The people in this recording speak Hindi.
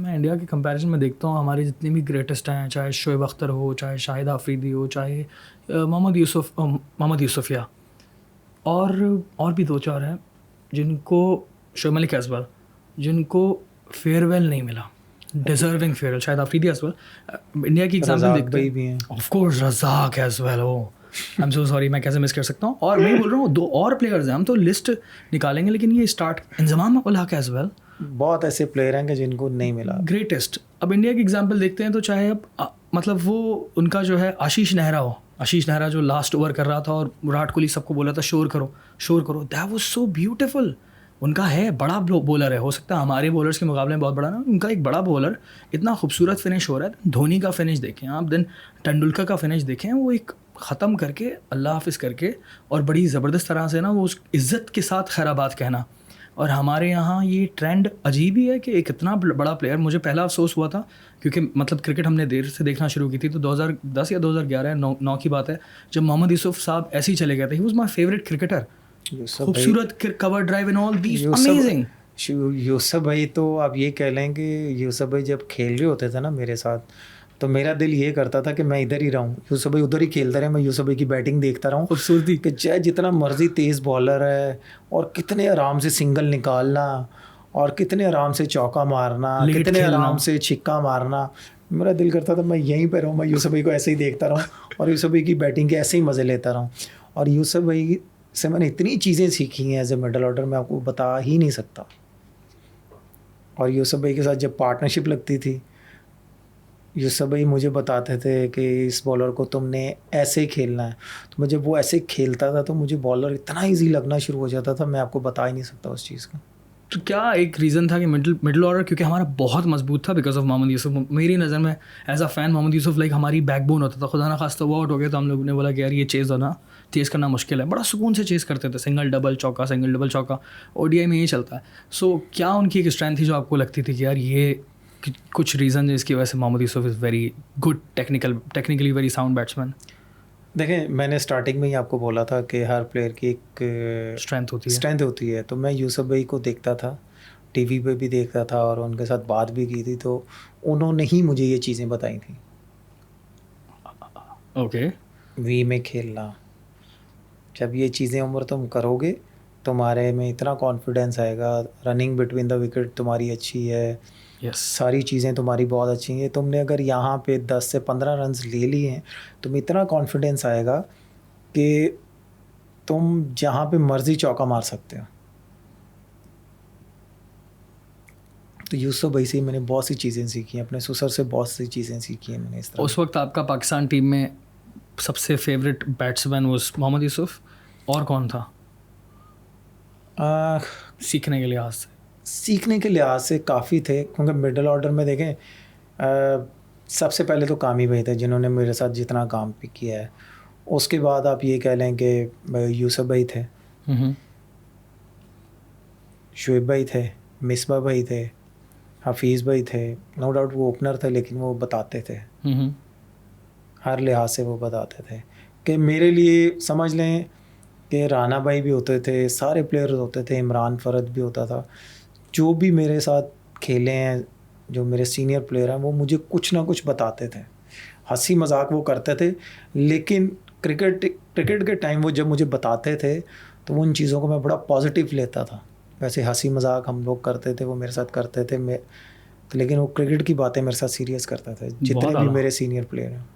मैं इंडिया के कंपैरिजन में देखता हूँ हमारे जितने भी ग्रेटेस्ट हैं, चाहे शोएब अख्तर हो, चाहे शाहिद आफरीदी हो, चाहे मोहम्मद यूसुफिया, और भी दो चार हैं जिनको, शोएब मलिक एज वेल, जिनको फेयरवेल नहीं मिला, डिजर्विंग फेयरवेल, शायद आफरीदी एज वेल। इंडिया की एग्जाम्पल रज़ाक देखते भाई भी हैं। Of course Razzaq as well. Oh I am so sorry, मैं कैसे मिस कर सकता हूँ। और मैं बोल रहा हूँ दो और प्लेयर्स हैं, हम तो लिस्ट निकालेंगे लेकिन ये start Inzamam ul Haq as well, बहुत ऐसे प्लेयर हैं कि जिनको नहीं मिला। ग्रेटेस्ट। अब इंडिया की एग्जाम्पल देखते हैं तो चाहे अब मतलब वो उनका जो है आशीष नेहरा हो, आशीष नेहरा जो लास्ट ओवर कर रहा था और विराट कोहली सबको बोला था शोर करो शोर करो, दैट वाज सो ब्यूटीफुल। उनका है बड़ा बॉलर है, हो सकता है हमारे बॉलर्स के मुकाबले में बहुत बड़ा ना, उनका एक बड़ा बॉलर, इतना खूबसूरत फिनिश हो रहा है। धोनी का फिनिश देखें आप, देन तेंदुलकर का फिनिश देखें, वो एक ख़त्म करके अल्लाह हाफिज़ करके और बड़ी ज़बरदस्त तरह से ना वो उस इज़्ज़त के साथ खैराबाद कहना। और हमारे यहाँ ये ट्रेंड अजीब ही है कि एक इतना बड़ा प्लेयर, मुझे पहला अफसोस हुआ था क्योंकि मतलब क्रिकेट हमने देर से देखना शुरू की थी, तो 2010 या 2011 9 की बात है, जब मोहम्मद यूसुफ साहब ऐसे ही चले गए थे। He was my favourite cricketer, खूबसूरत cover drive and all these amazing. Yusuf भाई तो आप ये कह लें कि यूसुफ भाई जब खेल रहे होते थे ना मेरे साथ, तो मेरा दिल ये करता था कि मैं इधर ही रहूँ, यूसुफ भाई उधर ही खेलते रहे, मैं यूसुफ भाई की बैटिंग देखता रहूँ। खूबसूरती कि चाहे जितना मर्जी तेज़ बॉलर है और कितने आराम से सिंगल निकालना और कितने आराम से चौका मारना, कितने आराम से छिक्का मारना, मेरा दिल करता था मैं यहीं पर रहूँ, मैं यूसुफ भाई को ऐसे ही देखता रहूँ और यूसुफ भाई की बैटिंग के ऐसे ही मज़े लेता रहूँ। और यूसुफ भाई से मैंने इतनी चीज़ें सीखी हैं एज ए मिडल ऑर्डर, मैं आपको बता ही नहीं सकता। और यूसुफ भाई के साथ जब पार्टनरशिप लगती थी, यूसुफ भाई मुझे बताते थे कि इस बॉलर को तुमने ऐसे ही खेलना है, तो मैं जब वो ऐसे खेलता था तो मुझे बॉलर इतना इजी लगना शुरू हो जाता था, मैं आपको बता ही नहीं सकता उस चीज़ का। तो क्या एक रीज़न था कि मिडिल ऑर्डर क्योंकि हमारा बहुत मजबूत था बिकॉज ऑफ मोहम्मद यूसुफ। मेरी नज़र में as a fan Mohammad Yusuf like हमारी बैकबोन होता था। खुदा ना खास्ता वो आउट हो गया तो हम लोगों ने बोला कि यार ये चेज़ करना मुश्किल है, बड़ा सुकून से चेज़ करते थे, सिंगल डबल चौका। ओडीआई में ये चलता है। सो क्या उनकी एक स्ट्रेंथ थी जो आपको लगती थी कि यार ये कुछ रीज़न जिसकी वजह से Mohammad Yusuf is very good technically very sound batsman? देखें, मैंने स्टार्टिंग में ही आपको बोला था कि हर प्लेयर की एक स्ट्रेंथ होती है। तो मैं यूसुफ भाई को देखता था, टीवी पे भी देखता था और उनके साथ बात भी की थी, तो उन्होंने ही मुझे ये चीज़ें बताई थी। ओके। वी में खेलना, जब ये चीज़ें उम्र तुम करोगे तुम्हारे में इतना कॉन्फिडेंस आएगा, रनिंग बिटवीन द विकेट तुम्हारी अच्छी है, सारी चीज़ें तुम्हारी बहुत अच्छी हैं। तुमने अगर यहाँ पे 10 से 15 रन्स ले लिए हैं, तुम इतना कॉन्फिडेंस आएगा कि तुम जहाँ पे मर्ज़ी चौका मार सकते हो। तो यूसुफ भाई से मैंने बहुत सी चीज़ें सीखी हैं, अपने ससुर से बहुत सी चीज़ें सीखी हैं मैंने इस तरह। उस वक्त आपका पाकिस्तान टीम में सबसे favourite batsman was Mohammad Yusuf, और कौन था सीखने के लिहाज से? काफ़ी थे, क्योंकि मिडल ऑर्डर में देखें सबसे पहले तो कामी भाई थे जिन्होंने मेरे साथ जितना काम भी किया है। उसके बाद आप ये कह लें कि यूसुफ भाई थे, शोएब भाई थे, मिसबा भाई थे, हफीज़ भाई थे। नो डाउट वो ओपनर थे लेकिन वो बताते थे, हर लिहाज से वो बताते थे कि मेरे लिए समझ लें कि राना भाई भी होते थे, सारे प्लेयर्स होते थे, इमरान फरद भी होता था। जो भी मेरे साथ खेले हैं, जो मेरे सीनियर प्लेयर हैं, वो मुझे कुछ ना कुछ बताते थे। हंसी मजाक वो करते थे, लेकिन क्रिकेट के टाइम वो जब मुझे बताते थे तो उन चीज़ों को मैं बड़ा पॉजिटिव लेता था। वैसे हंसी मजाक हम लोग करते थे, वो मेरे साथ करते थे, लेकिन वो क्रिकेट की बातें मेरे साथ सीरियस करते थे, जितने भी मेरे सीनियर प्लेयर हैं।